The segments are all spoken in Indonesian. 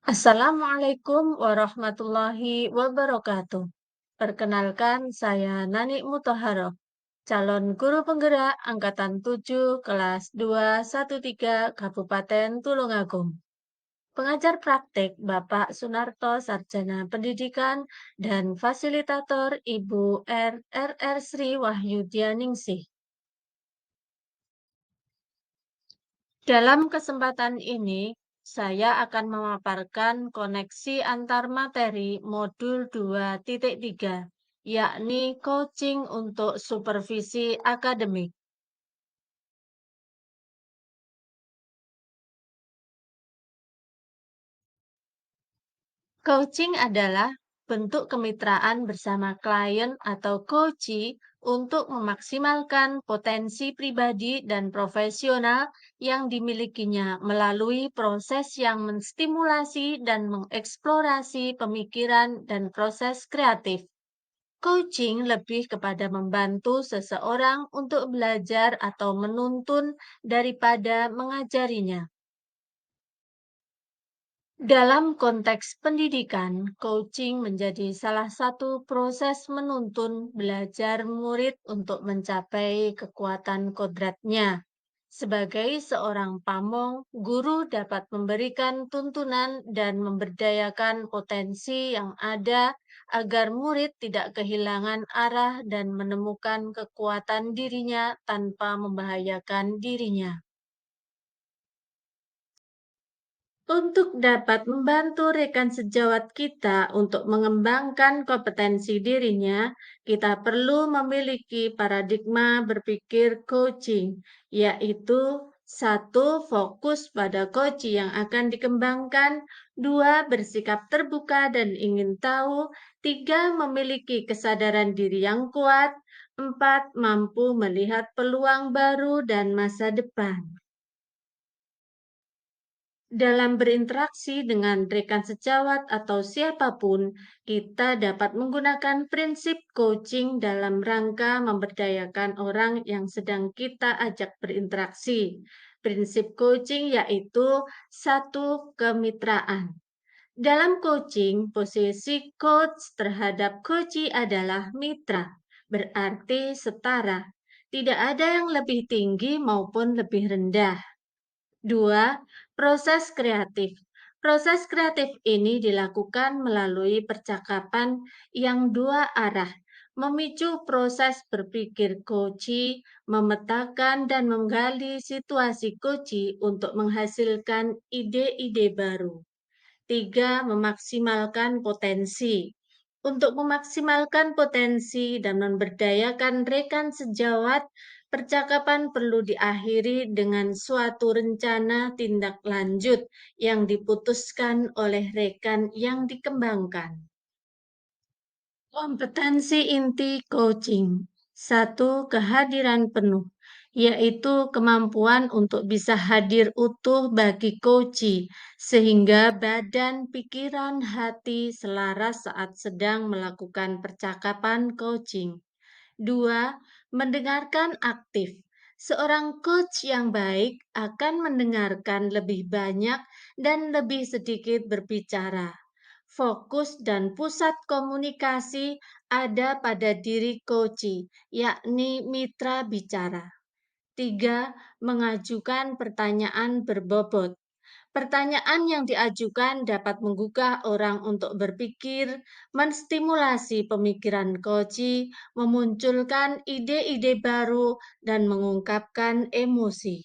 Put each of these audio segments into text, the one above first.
Assalamualaikum warahmatullahi wabarakatuh. Perkenalkan, saya Nani Mutahharoh, calon guru penggerak Angkatan 7 kelas 213 Kabupaten Tulungagung. Pengajar praktek Bapak Sunarto Sarjana Pendidikan dan fasilitator Ibu RR Sri Wahyudianingsih. Dalam kesempatan ini, saya akan memaparkan koneksi antar materi modul 2.3, yakni coaching untuk supervisi akademik. Coaching adalah bentuk kemitraan bersama klien atau coachee untuk memaksimalkan potensi pribadi dan profesional yang dimilikinya melalui proses yang menstimulasi dan mengeksplorasi pemikiran dan proses kreatif. Coaching lebih kepada membantu seseorang untuk belajar atau menuntun daripada mengajarinya. Dalam konteks pendidikan, coaching menjadi salah satu proses menuntun belajar murid untuk mencapai kekuatan kodratnya. Sebagai seorang pamong, guru dapat memberikan tuntunan dan memberdayakan potensi yang ada agar murid tidak kehilangan arah dan menemukan kekuatan dirinya tanpa membahayakan dirinya. Untuk dapat membantu rekan sejawat kita untuk mengembangkan kompetensi dirinya, kita perlu memiliki paradigma berpikir coaching, yaitu satu, fokus pada coaching yang akan dikembangkan, dua, bersikap terbuka dan ingin tahu, tiga, memiliki kesadaran diri yang kuat, empat, mampu melihat peluang baru dan masa depan. Dalam berinteraksi dengan rekan sejawat atau siapapun, kita dapat menggunakan prinsip coaching dalam rangka memberdayakan orang yang sedang kita ajak berinteraksi. Prinsip coaching yaitu satu, kemitraan. Dalam coaching, posisi coach terhadap coachee adalah mitra, berarti setara. Tidak ada yang lebih tinggi maupun lebih rendah. Dua, proses kreatif. Proses kreatif ini dilakukan melalui percakapan yang dua arah, memicu proses berpikir coachee, memetakan dan menggali situasi coachee untuk menghasilkan ide-ide baru. Tiga, memaksimalkan potensi. Untuk memaksimalkan potensi dan memberdayakan rekan sejawat, percakapan perlu diakhiri dengan suatu rencana tindak lanjut yang diputuskan oleh rekan yang dikembangkan. Kompetensi inti coaching. Satu, kehadiran penuh, yaitu kemampuan untuk bisa hadir utuh bagi coachee, sehingga badan, pikiran, hati selaras saat sedang melakukan percakapan coaching. Dua, mendengarkan aktif. Seorang coach yang baik akan mendengarkan lebih banyak dan lebih sedikit berbicara. Fokus dan pusat komunikasi ada pada diri coachee, yakni mitra bicara. Tiga, mengajukan pertanyaan berbobot. Pertanyaan yang diajukan dapat menggugah orang untuk berpikir, menstimulasi pemikiran coachee, memunculkan ide-ide baru, dan mengungkapkan emosi.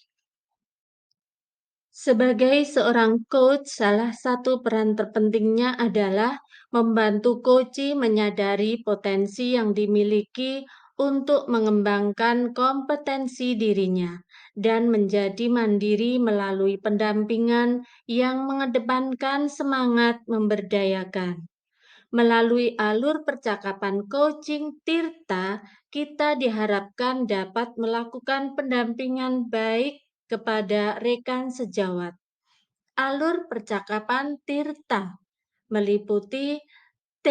Sebagai seorang coach, salah satu peran terpentingnya adalah membantu coachee menyadari potensi yang dimiliki untuk mengembangkan kompetensi dirinya dan menjadi mandiri melalui pendampingan yang mengedepankan semangat memberdayakan. Melalui alur percakapan coaching Tirta, kita diharapkan dapat melakukan pendampingan baik kepada rekan sejawat. Alur percakapan Tirta meliputi T,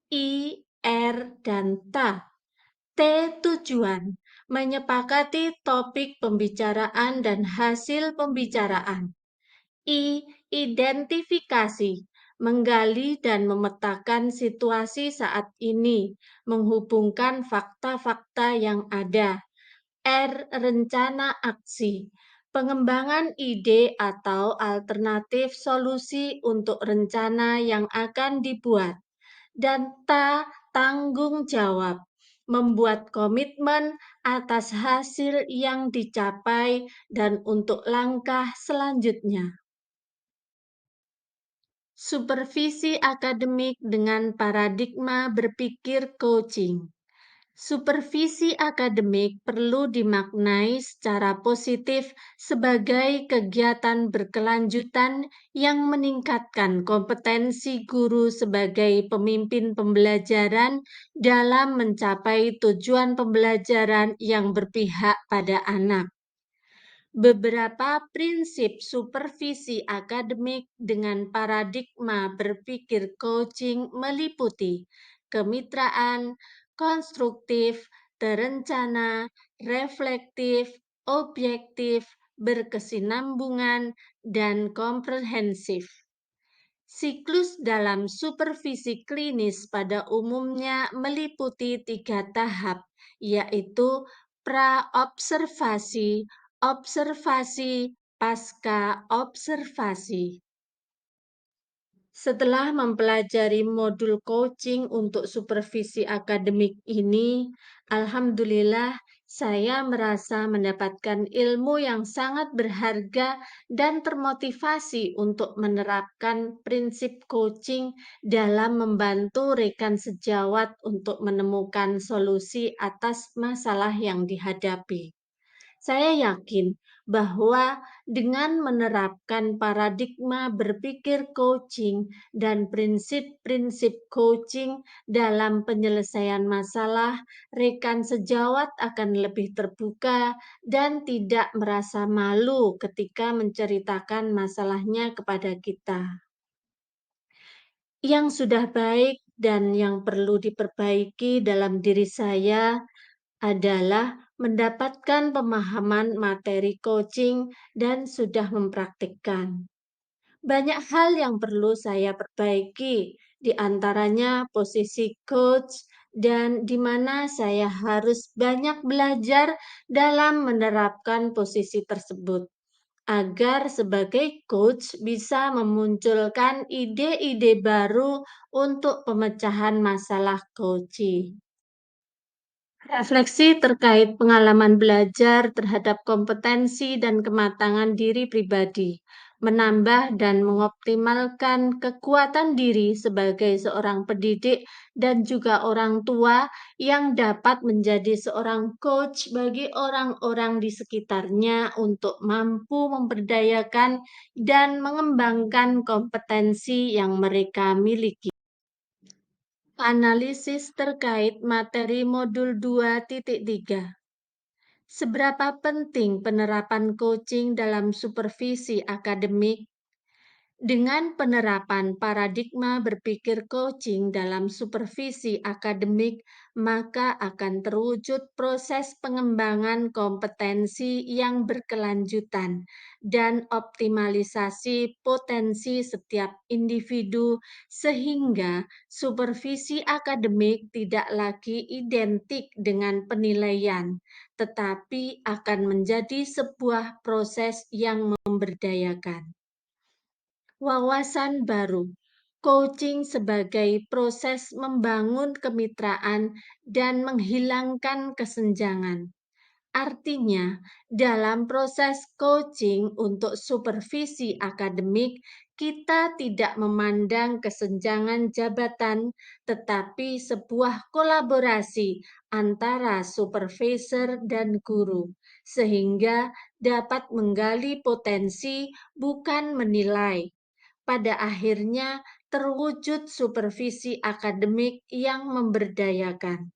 I, R, dan T. T, tujuan, menyepakati topik pembicaraan dan hasil pembicaraan. Identifikasi, menggali dan memetakan situasi saat ini, menghubungkan fakta-fakta yang ada. R. Rencana aksi, pengembangan ide atau alternatif solusi untuk rencana yang akan dibuat. Dan T. Tanggung jawab, membuat komitmen atas hasil yang dicapai dan untuk langkah selanjutnya. Supervisi akademik dengan paradigma berpikir coaching. Supervisi akademik perlu dimaknai secara positif sebagai kegiatan berkelanjutan yang meningkatkan kompetensi guru sebagai pemimpin pembelajaran dalam mencapai tujuan pembelajaran yang berpihak pada anak. Beberapa prinsip supervisi akademik dengan paradigma berpikir coaching meliputi kemitraan, konstruktif, terencana, reflektif, objektif, berkesinambungan, dan komprehensif. Siklus dalam supervisi klinis pada umumnya meliputi 3 tahap, yaitu pra-observasi, observasi, pasca-observasi. Setelah mempelajari modul coaching untuk supervisi akademik ini, alhamdulillah saya merasa mendapatkan ilmu yang sangat berharga dan termotivasi untuk menerapkan prinsip coaching dalam membantu rekan sejawat untuk menemukan solusi atas masalah yang dihadapi. Saya yakin bahwa dengan menerapkan paradigma berpikir coaching dan prinsip-prinsip coaching dalam penyelesaian masalah, rekan sejawat akan lebih terbuka dan tidak merasa malu ketika menceritakan masalahnya kepada kita. Yang sudah baik dan yang perlu diperbaiki dalam diri saya adalah mendapatkan pemahaman materi coaching dan sudah mempraktikkan. Banyak hal yang perlu saya perbaiki, di antaranya posisi coach dan di mana saya harus banyak belajar dalam menerapkan posisi tersebut agar sebagai coach bisa memunculkan ide-ide baru untuk pemecahan masalah coaching. Refleksi terkait pengalaman belajar terhadap kompetensi dan kematangan diri pribadi, menambah dan mengoptimalkan kekuatan diri sebagai seorang pendidik dan juga orang tua yang dapat menjadi seorang coach bagi orang-orang di sekitarnya untuk mampu memberdayakan dan mengembangkan kompetensi yang mereka miliki. Analisis terkait materi modul 2.3. Seberapa penting penerapan coaching dalam supervisi akademik? Dengan penerapan paradigma berpikir coaching dalam supervisi akademik, maka akan terwujud proses pengembangan kompetensi yang berkelanjutan dan optimalisasi potensi setiap individu, sehingga supervisi akademik tidak lagi identik dengan penilaian, tetapi akan menjadi sebuah proses yang memberdayakan. Wawasan baru, coaching sebagai proses membangun kemitraan dan menghilangkan kesenjangan. Artinya, dalam proses coaching untuk supervisi akademik, kita tidak memandang kesenjangan jabatan, tetapi sebuah kolaborasi antara supervisor dan guru, sehingga dapat menggali potensi, bukan menilai. Pada akhirnya terwujud supervisi akademik yang memberdayakan.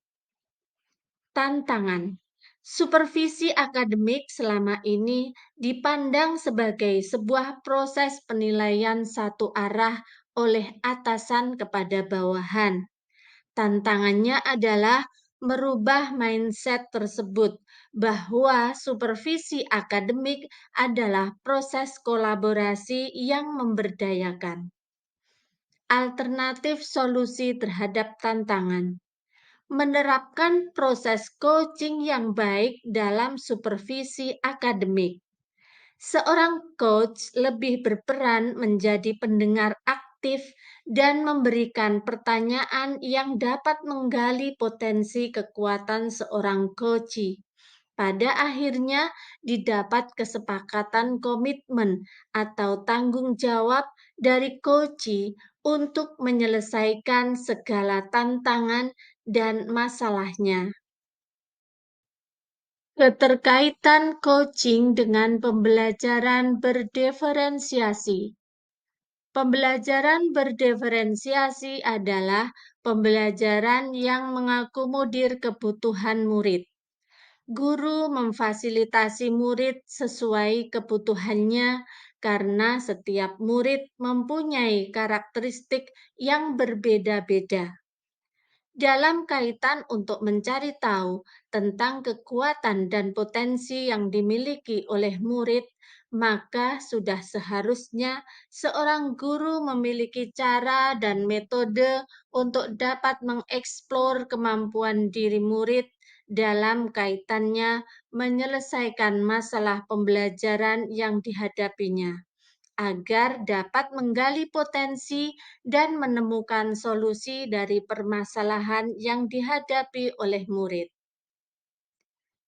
Tantangan. Supervisi akademik selama ini dipandang sebagai sebuah proses penilaian satu arah oleh atasan kepada bawahan. Tantangannya adalah merubah mindset tersebut bahwa supervisi akademik adalah proses kolaborasi yang memberdayakan. Alternatif solusi terhadap tantangan. Menerapkan proses coaching yang baik dalam supervisi akademik. Seorang coach lebih berperan menjadi pendengar aktif dan memberikan pertanyaan yang dapat menggali potensi kekuatan seorang coachee. Pada akhirnya, didapat kesepakatan komitmen atau tanggung jawab dari coachee untuk menyelesaikan segala tantangan dan masalahnya. Keterkaitan coaching dengan pembelajaran berdiferensiasi. Pembelajaran berdiferensiasi adalah pembelajaran yang mengakomodir kebutuhan murid. Guru memfasilitasi murid sesuai kebutuhannya karena setiap murid mempunyai karakteristik yang berbeda-beda. Dalam kaitan untuk mencari tahu tentang kekuatan dan potensi yang dimiliki oleh murid, maka sudah seharusnya seorang guru memiliki cara dan metode untuk dapat mengeksplor kemampuan diri murid dalam kaitannya menyelesaikan masalah pembelajaran yang dihadapinya, agar dapat menggali potensi dan menemukan solusi dari permasalahan yang dihadapi oleh murid.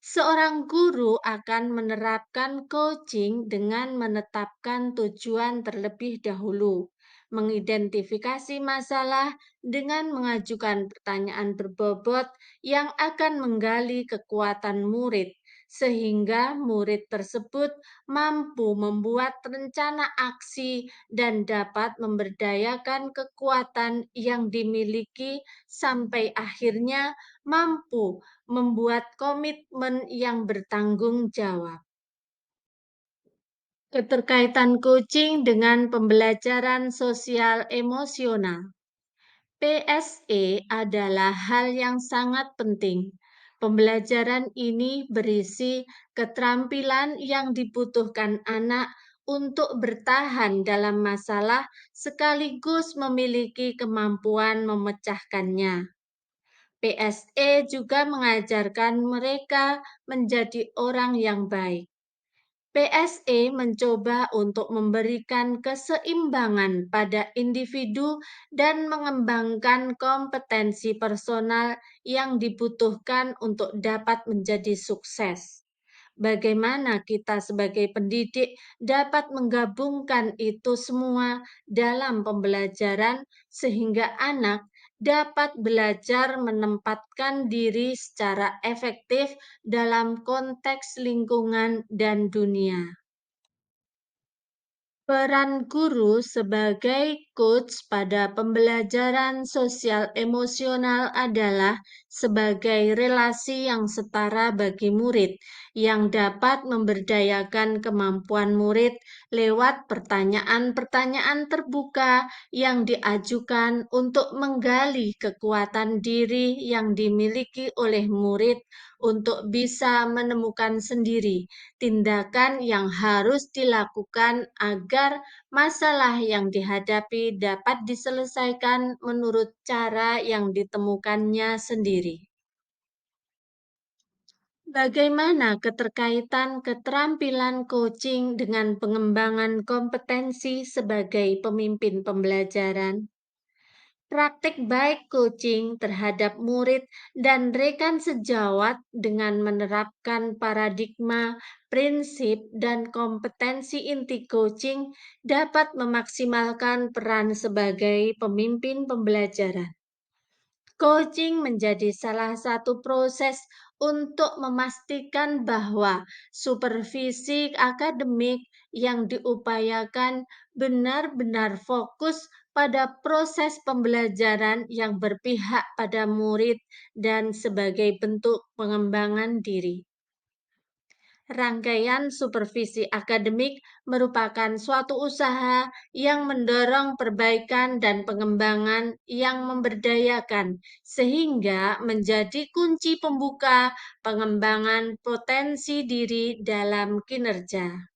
Seorang guru akan menerapkan coaching dengan menetapkan tujuan terlebih dahulu, mengidentifikasi masalah dengan mengajukan pertanyaan berbobot yang akan menggali kekuatan murid, sehingga murid tersebut mampu membuat rencana aksi dan dapat memberdayakan kekuatan yang dimiliki sampai akhirnya mampu membuat komitmen yang bertanggung jawab. Keterkaitan coaching dengan pembelajaran sosial emosional. PSE adalah hal yang sangat penting. Pembelajaran ini berisi keterampilan yang dibutuhkan anak untuk bertahan dalam masalah sekaligus memiliki kemampuan memecahkannya. PSE juga mengajarkan mereka menjadi orang yang baik. PSE mencoba untuk memberikan keseimbangan pada individu dan mengembangkan kompetensi personal yang dibutuhkan untuk dapat menjadi sukses. Bagaimana kita sebagai pendidik dapat menggabungkan itu semua dalam pembelajaran sehingga anak dapat belajar menempatkan diri secara efektif dalam konteks lingkungan dan dunia. Peran guru sebagai coach pada pembelajaran sosial emosional adalah sebagai relasi yang setara bagi murid, yang dapat memberdayakan kemampuan murid lewat pertanyaan-pertanyaan terbuka yang diajukan untuk menggali kekuatan diri yang dimiliki oleh murid untuk bisa menemukan sendiri tindakan yang harus dilakukan agar masalah yang dihadapi dapat diselesaikan menurut cara yang ditemukannya sendiri. Bagaimana keterkaitan keterampilan coaching dengan pengembangan kompetensi sebagai pemimpin pembelajaran? Praktik baik coaching terhadap murid dan rekan sejawat dengan menerapkan paradigma, prinsip, dan kompetensi inti coaching dapat memaksimalkan peran sebagai pemimpin pembelajaran. Coaching menjadi salah satu proses untuk memastikan bahwa supervisi akademik yang diupayakan benar-benar fokus pada proses pembelajaran yang berpihak pada murid dan sebagai bentuk pengembangan diri. Rangkaian supervisi akademik merupakan suatu usaha yang mendorong perbaikan dan pengembangan yang memberdayakan, sehingga menjadi kunci pembuka pengembangan potensi diri dalam kinerja.